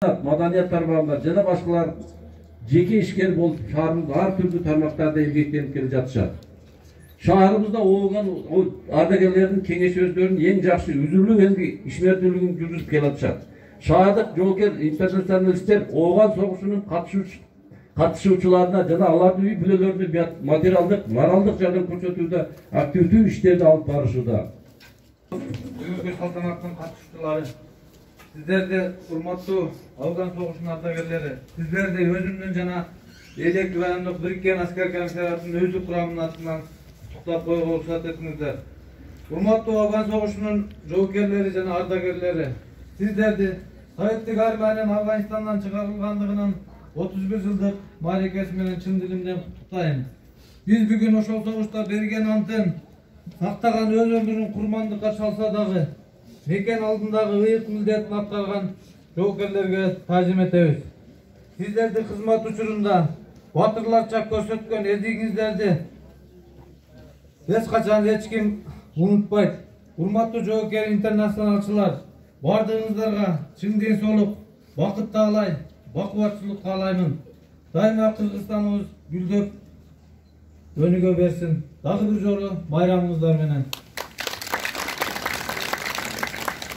Madaniyat tarmağında jana başkalar jeke işker bolup şаарыбызда ар түрдүү тармактарда эмгектенип келе жатышат. Шаарыбызда оолган ардагерлердин кеңеш өздөрүнүн эң жакшы үзүрлүк ишмердүүлүгүн жүргүзүп келатышат. Шаардык жоокер интернационалисттер ооган согушунун катышуучуларына жана алардын үй бүлөлөрүнө материалдык, моралдык жардам көрсөтүүдө активдүү иштерди алып барышууда. Бүгүнкү салтанаттын катышуучулары, sizler de урматтуу Afgan согушунун ардагерлери, sizler de өзүмдүн жана Элек райондук бириккен аскер комиссариятынын өздүк курамынын атынан куттуктап койгонго уруксат этиңиздер. Урматтуу Afgan согушунун жоокерлери жана ардагерлери, сиздерди Советтик армиянын Афганистандан чыгарылгандыгынын 31 жылдык мааракеси менен чын дилимден куттуктайм. Биз бүгүн ошол согушта берген антын сактаган өз өмүрүн курмандыкка чалса дагы мекен алдындагы ыйык милдетин аткарган жоокерлерге таазим этебиз. Сиздерди кызмат учурунда батырларча көрсөткөн эрдигиңиздерди эч качан эч ким унутпайт. Урматтуу жоокер интернационалчылар, бардыгыңыздарга чың ден соолук, бакыт таалай, бакубатчылык каалаймын. Дайыма Кыргызстаныбыз гүлдөп өнүгө берсин. Дагы бир жолу байрамыңыздар менен.